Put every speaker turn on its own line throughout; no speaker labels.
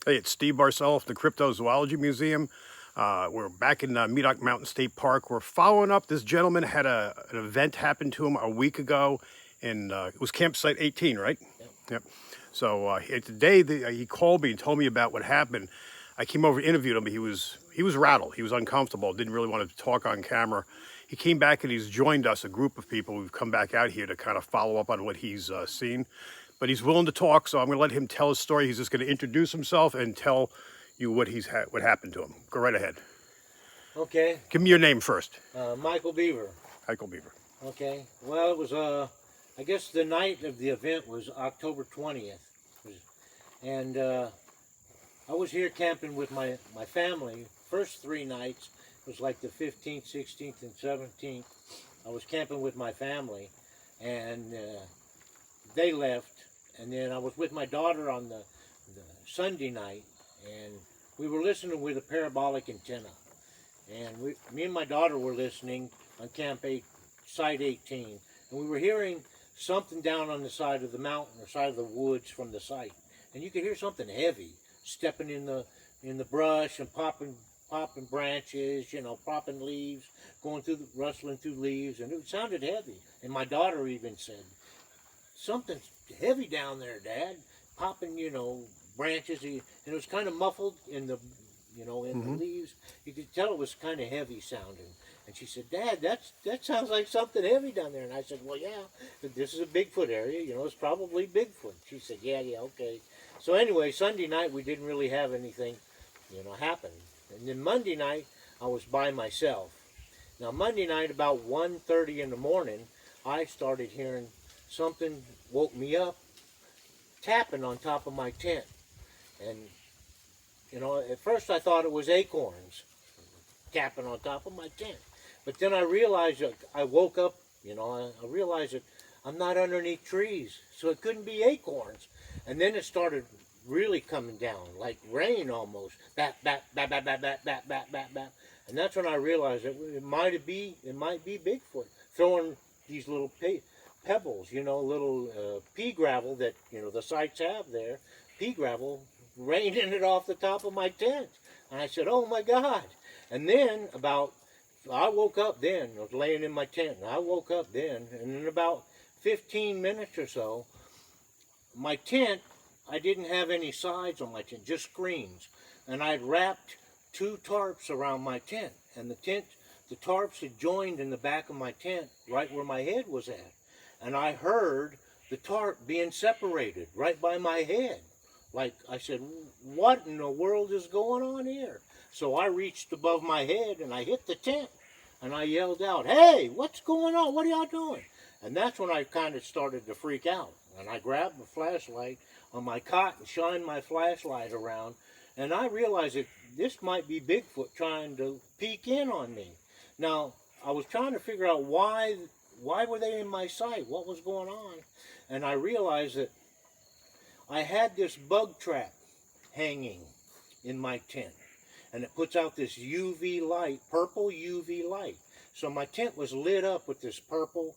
Hey, it's Steve Barcelo from the Cryptozoology Museum. We're back in Medoc Mountain State Park. We're following up. This gentleman had an event happen to him a week ago, and it was campsite 18, right? Yep. So today he called me and told me about what happened. I came over, interviewed him, but he was rattled. He was uncomfortable. Didn't really want to talk on camera. He came back and he's joined us, a group of people. We've come back out here to kind of follow up on what he's seen. But he's willing to talk, so I'm going to let him tell his story. He's just going to introduce himself and tell you what what happened to him. Go right ahead.
Okay.
Give me your name first.
Michael Beaver.
Michael Beaver.
Okay. Well, it was, I guess the night of the event was October 20th. And I was here camping with my family. First 3 nights, it was like the 15th, 16th, and 17th. I was camping with my family, and they left. And then I was with my daughter on the Sunday night, and we were listening with a parabolic antenna. And me and my daughter were listening on Site 18, and we were hearing something down on the side of the mountain or side of the woods from the site. And you could hear something heavy stepping in the brush and popping branches, you know, popping leaves, rustling through leaves, and it sounded heavy. And my daughter even said, "Something's heavy down there, Dad," popping, you know, branches, and it was kind of muffled in the, you know, in the leaves. You could tell it was kind of heavy sounding. And she said, "Dad, that sounds like something heavy down there." And I said, "Well, yeah, this is a Bigfoot area, you know, it's probably Bigfoot." She said, yeah, okay. So anyway, Sunday night we didn't really have anything, you know, happen. And then Monday night I was by myself. Now Monday night about 1:30 in the morning, I started hearing something woke me up, tapping on top of my tent. And, you know, at first I thought it was acorns tapping on top of my tent. But then I realized that I woke up, you know, I realized that I'm not underneath trees, so it couldn't be acorns. And then it started really coming down, like rain almost. Bap, bap, bap, bap, bap, bap, bap, bap, bap, bap. And that's when I realized that it might be Bigfoot throwing these little pebbles, you know, little pea gravel that, you know, the sites have there, pea gravel, raining it off the top of my tent. And I said, "Oh my God." And then I woke up then, I was laying in my tent, and I woke up then, and in about 15 minutes or so, my tent, I didn't have any sides on my tent, just screens. And I'd wrapped 2 tarps around my tent, and the tarps had joined in the back of my tent, right where my head was at. And I heard the tarp being separated right by my head. Like, I said, "What in the world is going on here?" So I reached above my head and I hit the tent and I yelled out, "Hey, what's going on? What are y'all doing?" And that's when I kind of started to freak out. And I grabbed the flashlight on my cot and shined my flashlight around. And I realized that this might be Bigfoot trying to peek in on me. Now, I was trying to figure out why were they in my sight? What was going on? And I realized that I had this bug trap hanging in my tent, and it puts out this UV light, purple UV light. So my tent was lit up with this purple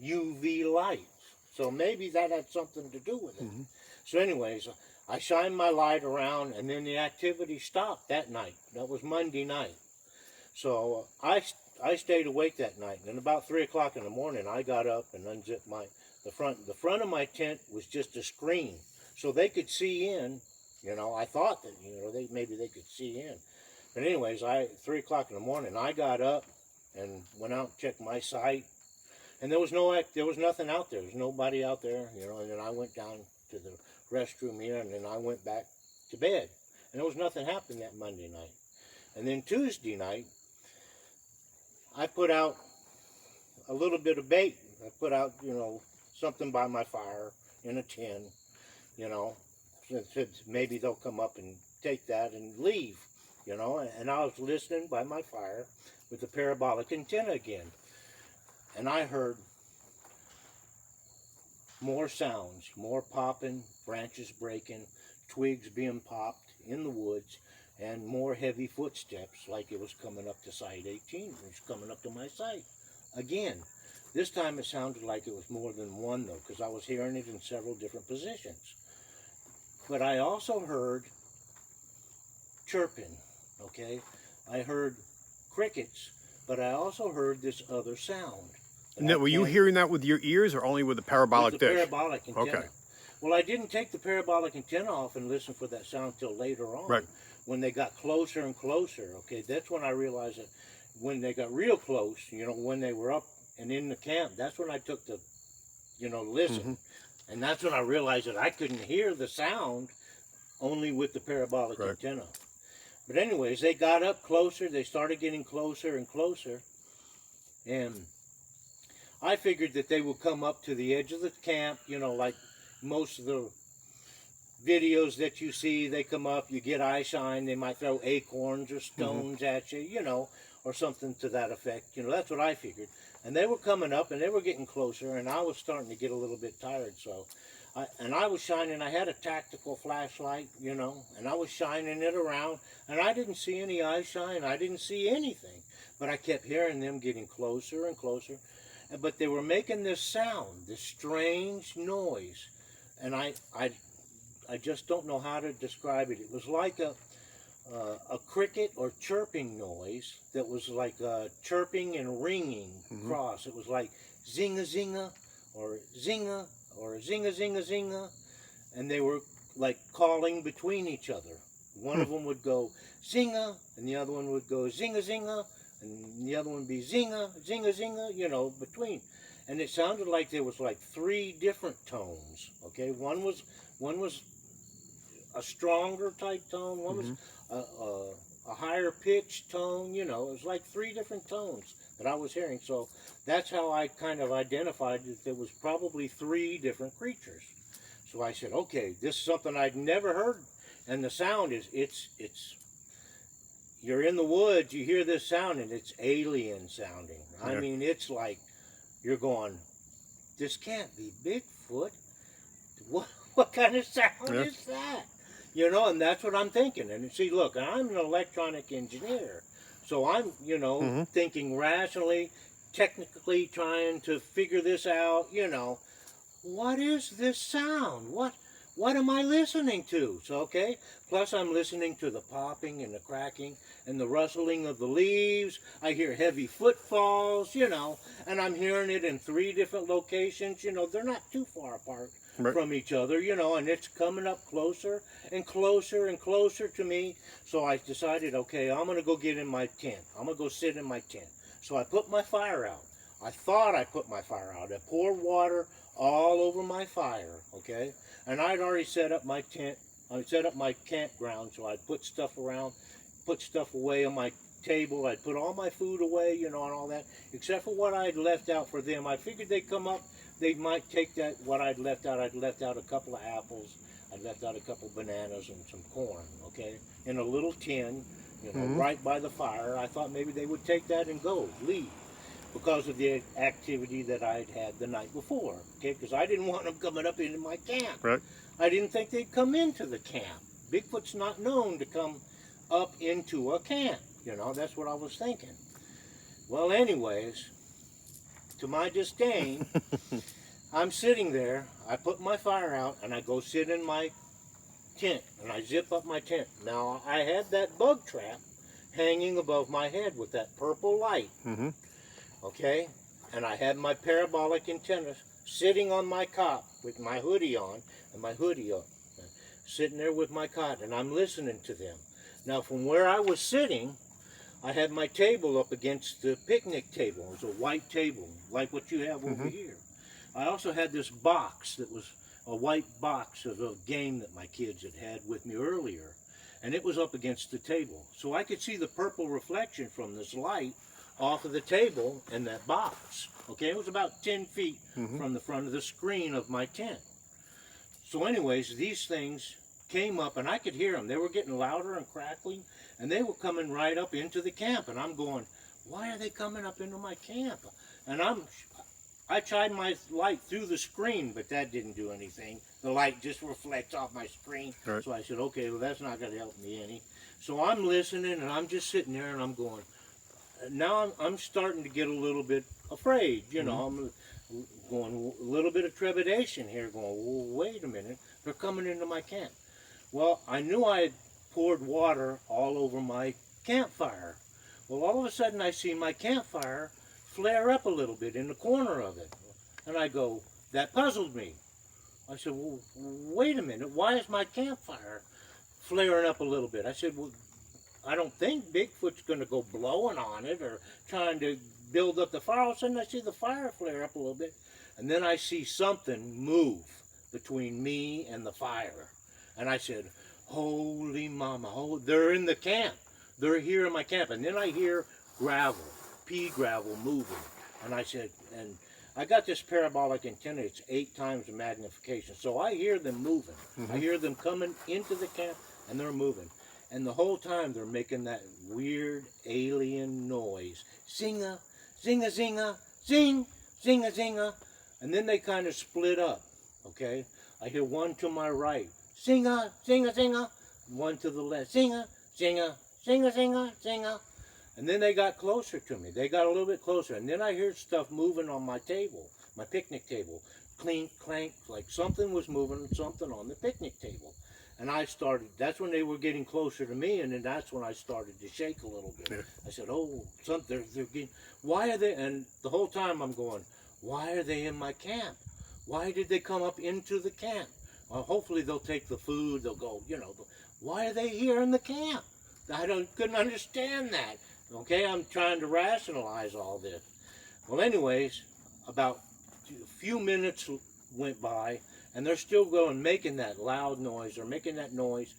UV light. So maybe that had something to do with it. So anyways, I shined my light around, and then the activity stopped that night. That was Monday night. So I stayed awake that night, and about 3 o'clock in the morning, I got up and unzipped the front of my tent was just a screen, so they could see in. You know, I thought that, you know, maybe they could see in. But anyways, 3 o'clock in the morning, I got up and went out and checked my site, and there was nothing out there. There was nobody out there, you know. And then I went down to the restroom here, and then I went back to bed, and there was nothing happening that Monday night. And then Tuesday night, I put out a little bit of bait. I put out, you know, something by my fire in a tin, you know, maybe they'll come up and take that and leave, you know. And I was listening by my fire with the parabolic antenna again, and I heard more sounds, more popping, branches breaking, twigs being popped in the woods, and more heavy footsteps, like it was coming up to Site 18. It was coming up to my site again. This time it sounded like it was more than one, though, because I was hearing it in several different positions. But I also heard chirping, okay? I heard crickets, but I also heard this other sound.
Now, were you hearing that with your ears or only with the parabolic
with the
dish?
parabolic antenna.
Okay.
Well, I didn't take the parabolic antenna off and listen for that sound till later on.
Right.
When they got closer and closer, okay, that's when I realized that when they got real close, you know, when they were up and in the camp, that's when I took the, you know, listen. And that's when I realized that I couldn't hear the sound only with the parabolic antenna. But anyways, they got up closer. They started getting closer and closer. And I figured that they would come up to the edge of the camp, you know, like most of the videos that you see. They come up, you get eye shine. They might throw acorns or stones at you, you know, or something to that effect. You know, that's what I figured. And they were coming up, and they were getting closer, and I was starting to get a little bit tired, so... I was shining, I had a tactical flashlight, you know, and I was shining it around, and I didn't see any eye shine, I didn't see anything, but I kept hearing them getting closer and closer, but they were making this sound, this strange noise, and I just don't know how to describe it. It was like a cricket or chirping noise that was like chirping and ringing cross. It was like zinga zinga or zinga, or zinga zinga zinga, and they were like calling between each other. One of them would go zinga, and the other one would go zinga zinga, and the other one would be zinga zinga zinga, you know, between. And it sounded like there was like 3 different tones. Okay, one was a stronger type tone, one was a higher pitched tone. You know, it was like 3 different tones that I was hearing. So that's how I kind of identified that there was probably 3 different creatures. So I said, okay, this is something I'd never heard. And the sound is, it's you're in the woods, you hear this sound, and it's alien sounding. I mean, it's like you're going, this can't be Bigfoot. What kind of sound is that? You know, and that's what I'm thinking. And see, look, I'm an electronic engineer. So I'm, you know, thinking rationally, technically trying to figure this out, you know. What is this sound? What am I listening to? So, okay, plus I'm listening to the popping and the cracking and the rustling of the leaves. I hear heavy footfalls, you know, and I'm hearing it in 3 different locations. You know, they're not too far apart from each other, you know, and it's coming up closer and closer and closer to me. So I decided, okay, I'm going to go get in my tent. I'm going to go sit in my tent. So I put my fire out. I thought I put my fire out. I poured water all over my fire, okay? And I'd already set up my tent. I set up my campground, so I'd put stuff around, put stuff away on my table. I'd put all my food away, you know, and all that, except for what I'd left out for them. I figured they'd come up. They might take that, what I'd left out. I'd left out a couple of apples. I'd left out a couple of bananas and some corn, okay, in a little tin, you know, right by the fire. I thought maybe they would take that and go, leave, because of the activity that I'd had the night before, okay, because I didn't want them coming up into my camp.
Right.
I didn't think they'd come into the camp. Bigfoot's not known to come up into a camp, you know, that's what I was thinking. Well, anyways, to my disdain, I'm sitting there, I put my fire out, and I go sit in my tent, and I zip up my tent. Now, I had that bug trap hanging above my head with that purple light, okay? And I had my parabolic antenna sitting on my cot with my hoodie on, and my hoodie up, sitting there with my cot, and I'm listening to them. Now, from where I was sitting, I had my table up against the picnic table. It was a white table, like what you have over here. I also had this box that was a white box of a game that my kids had with me earlier. And it was up against the table. So I could see the purple reflection from this light off of the table and that box. Okay, it was about 10 feet from the front of the screen of my tent. So anyways, these things came up, and I could hear them. They were getting louder and crackling, and they were coming right up into the camp. And I'm going, why are they coming up into my camp? And I tried my light through the screen, but that didn't do anything. The light just reflects off my screen. Right. So I said, okay, well, that's not going to help me any. So I'm listening, and I'm just sitting there, and I'm going, now I'm starting to get a little bit afraid. You know, I'm going a little bit of trepidation here, going, well, wait a minute, they're coming into my camp. Well, I knew I had poured water all over my campfire. Well, all of a sudden I see my campfire flare up a little bit in the corner of it. And I go, that puzzled me. I said, well, wait a minute, why is my campfire flaring up a little bit? I said, well, I don't think Bigfoot's going to go blowing on it or trying to build up the fire. All of a sudden I see the fire flare up a little bit. And then I see something move between me and the fire. And I said, holy mama, they're in the camp. They're here in my camp. And then I hear gravel, pea gravel moving. And I said, and I got this parabolic antenna, it's 8 times the magnification. So I hear them moving. I hear them coming into the camp and they're moving. And the whole time they're making that weird alien noise. Zinga, zinga, zinga, zing, zinga, zinga. And then they kind of split up, okay? I hear one to my right. Zinga, zinga, zinga. One to the left. Zinga, zinga, zinga, zinga, zinga. And then they got closer to me. They got a little bit closer. And then I heard stuff moving on my table, my picnic table. Clink, clank, like something was moving, something on the picnic table. And I started, that's when they were getting closer to me, and then that's when I started to shake a little bit. Yeah. I said, oh, they're getting, why are they, and the whole time I'm going, why are they in my camp? Why did they come up into the camp? Well, hopefully they'll take the food, they'll go, you know, why are they here in the camp? Couldn't understand that. Okay, I'm trying to rationalize all this. Well, anyways, about a few minutes went by, and they're still going, making that loud noise, or making that noise.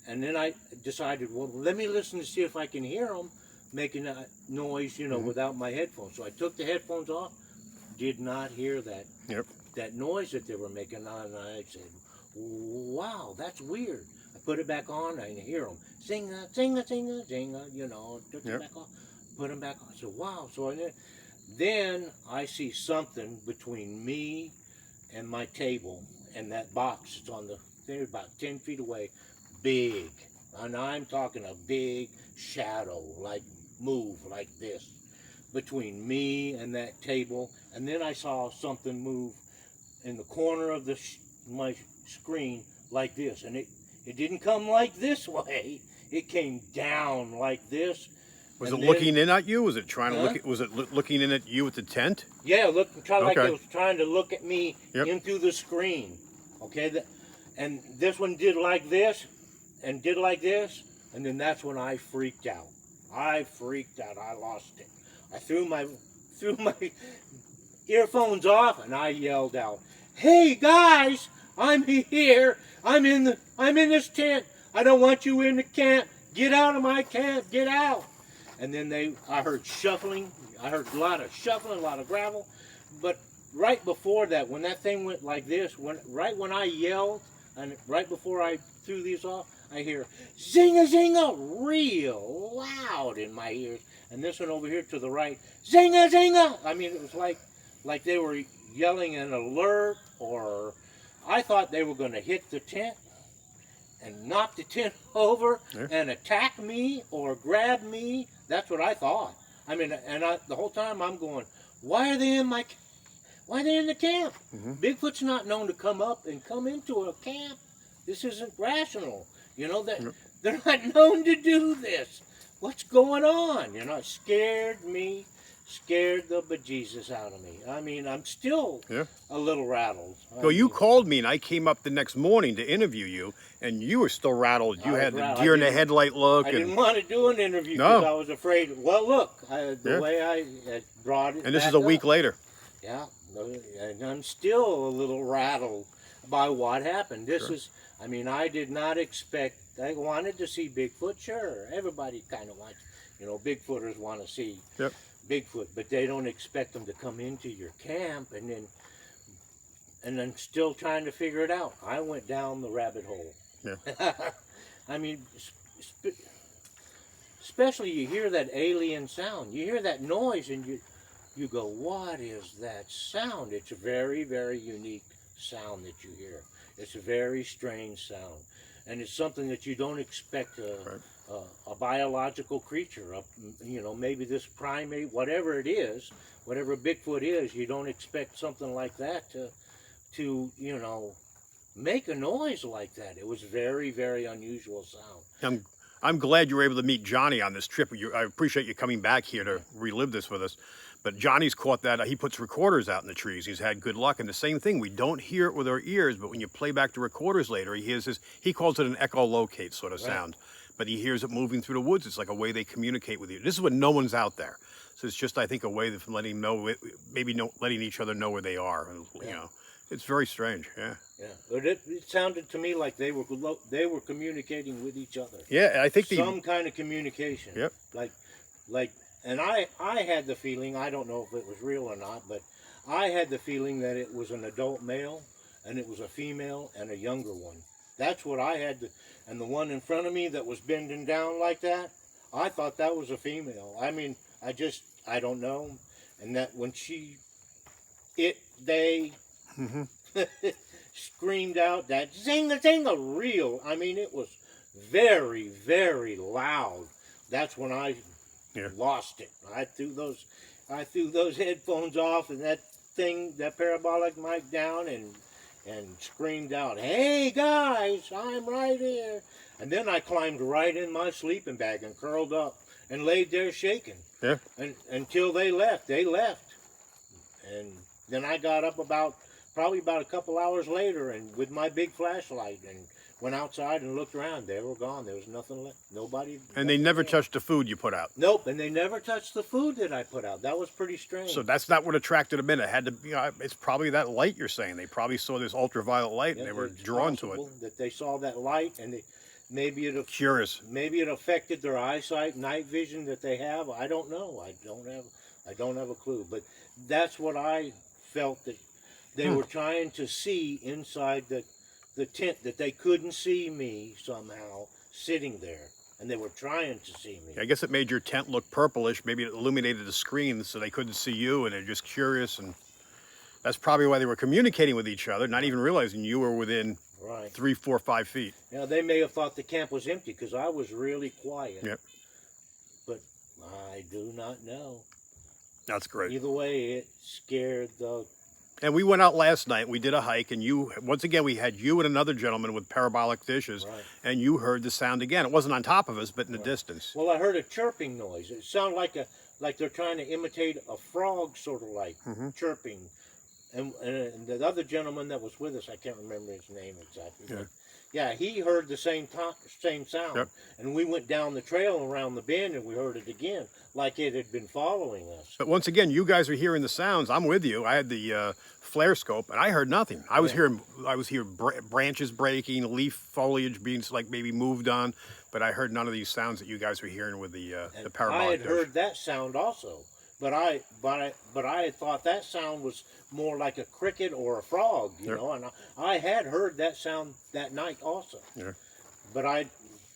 And then I decided, well, let me listen to see if I can hear them making that noise, you know, without my headphones. So I took the headphones off, did not hear that that noise that they were making. And I said, wow, that's weird. I put it back on, I hear them. Zinga, zinga, zinga, zinga, you know, took it back on, put them back on. I said, wow. So then I see something between me and my table and that box. It's on the thing about 10 feet away, big. And I'm talking a big shadow, like move like this between me and that table. And then I saw something move in the corner of my screen like this. And it didn't come like this way. It came down like this.
Was it looking in at you? Was it trying to look? Was it looking in at you at the tent?
Yeah, like it was trying to look at me into the screen. Okay, and this one did like this, and did like this, and then that's when I freaked out. I freaked out. I lost it. I threw my earphones off, and I yelled out, "Hey guys, I'm here. I'm in this tent. I don't want you in the camp. Get out of my camp. Get out." And then I heard shuffling. I heard a lot of shuffling, a lot of gravel. But right before that, when that thing went like this, right when I yelled, and right before I threw these off, I hear zinga zinga real loud in my ears. And this one over here to the right, zinga zinga. I mean, it was like they were yelling an alert, or I thought they were going to hit the tent and knock the tent over and attack me or grab me. That's what I thought. I mean, the whole time I'm going, why are they in the camp? Bigfoot's not known to come up and come into a camp. This isn't rational. You know, that they're not known to do this. What's going on? You know, it scared the bejesus out of me. I mean, I'm still a little rattled.
Well, you called me, and I came up the next morning to interview you, and you were still rattled. You had the deer in the headlight look.
I didn't want to do an interview because I was afraid. Well, look, the way I brought it.
And this is a week later.
Yeah, and I'm still a little rattled by what happened. This is, I mean, I did not expect. I wanted to see Bigfoot, sure. Everybody kind of wants, you know, Bigfooters want to see Bigfoot, but they don't expect them to come into your camp and then still trying to figure it out. I went down the rabbit hole. Yeah. I mean, especially you hear that alien sound. You hear that noise and you go, what is that sound? It's a very, very unique sound that you hear. It's a very strange sound. And it's something that you don't expect a biological creature, you know, maybe this primate, whatever it is, whatever Bigfoot is, you don't expect something like that to you know, make a noise like that. It was very, very unusual sound.
I'm glad you were able to meet Johnny on this trip. I appreciate you coming back here to relive this with us. But Johnny's caught that. He puts recorders out in the trees. He's had good luck. And the same thing, we don't hear it with our ears, but when you play back the recorders later, he hears this. He calls it an echolocate sort of sound. But he hears it moving through the woods. It's like a way they communicate with you. This is when no one's out there. So it's just, I think, a way of letting letting each other know where they are. And, you know, it's very strange. Yeah.
Yeah, but it sounded to me like they were communicating with each other.
Yeah, I think
some kind of communication.
Yep.
And I had the feeling, I don't know if it was real or not, but I had the feeling that it was an adult male, and it was a female and a younger one. That's what I had. And the one in front of me that was bending down like that, I thought that was a female. I mean, I don't know. And that when they screamed out that zinga real. I mean, it was very, very loud. That's when I lost it. I threw those headphones off and that parabolic mic down and screamed out, "Hey guys, I'm right here." And then I climbed right in my sleeping bag and curled up and laid there shaking.
Yeah.
And until they left. And then I got up probably about a couple hours later, and with my big flashlight, and went outside and looked around. They were gone. There was nothing left. Nobody.
And they never touched the food you put out.
Nope. And they never touched the food that I put out. That was pretty strange.
So that's not what attracted them in. It had to be. It's probably that light you're saying. They probably saw this ultraviolet light, and they were drawn to it.
That they saw that light, and maybe it affected their eyesight, night vision that they have. I don't know. I don't have a clue. But that's what I felt that. They were trying to see inside the tent, that they couldn't see me somehow sitting there. And they were trying to see me.
I guess it made your tent look purplish. Maybe it illuminated the screen so they couldn't see you, and they're just curious. And that's probably why they were communicating with each other, not even realizing you were within 3, 4, 5 feet.
Now, they may have thought the camp was empty because I was really quiet.
Yep.
But I do not know.
That's great.
Either way, it scared the...
And we went out last night. We did a hike, and once again, we had you and another gentleman with parabolic dishes, and you heard the sound again. It wasn't on top of us, but in the distance.
Well, I heard a chirping noise. It sounded like they're trying to imitate a frog, sort of like chirping. And the other gentleman that was with us, I can't remember his name exactly.
Yeah.
Yeah, he heard the same sound.
Yep. And
we went down the trail around the bend, and we heard it again, like it had been following us.
But once again, you guys are hearing the sounds. I'm with you. I had the flare scope, and I heard nothing. I was hearing branches breaking, leaf foliage being like maybe moved on, but I heard none of these sounds that you guys were hearing with the parabolic.
I had heard that sound also, but I had thought that sound was more like a cricket or a frog, you know, and I had heard that sound that night also.
Yeah.
But I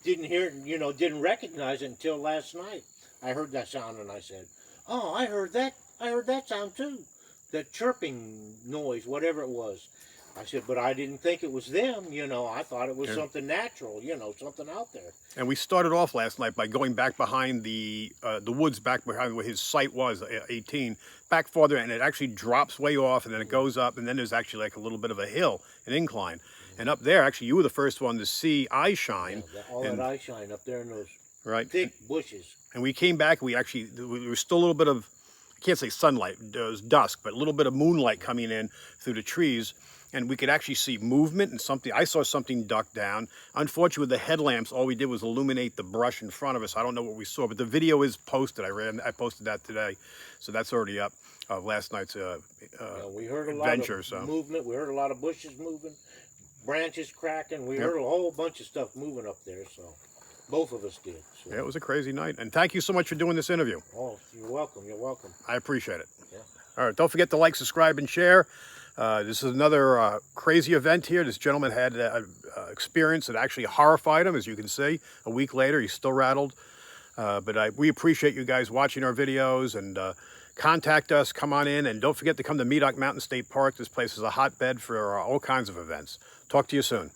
didn't hear it, you know, didn't recognize it until last night. I heard that sound and I said, "Oh, I heard that sound too." The chirping noise, whatever it was. I said, but I didn't think it was them, you know. I thought it was something natural, you know, something out there.
And we started off last night by going back behind the woods, back behind where his site was, 18, back farther, and it actually drops way off, and then it goes up, and then there's actually like a little bit of a hill, an incline. And up there, actually, you were the first one to see eye shine.
Yeah, all that eye shine up there in those thick bushes.
And we came back, there was still a little bit of, I can't say sunlight, it was dusk, but a little bit of moonlight coming in through the trees. And we could actually see movement and something. I saw something duck down. Unfortunately, with the headlamps, all we did was illuminate the brush in front of us. I don't know what we saw, but the video is posted. I posted that today, so that's already up. Last night's
we heard a
adventure.
Lot of movement. We heard a lot of bushes moving, branches cracking. We heard a whole bunch of stuff moving up there. So both of us did. So.
Yeah, it was a crazy night. And thank you so much for doing this interview.
Oh, you're welcome. You're welcome.
I appreciate it.
Yeah.
All right, don't forget to like, subscribe, and share. This is another crazy event here. This gentleman had an experience that actually horrified him, as you can see. A week later, he's still rattled. But we appreciate you guys watching our videos, and contact us, come on in, and don't forget to come to Medoc Mountain State Park. This place is a hotbed for all kinds of events. Talk to you soon.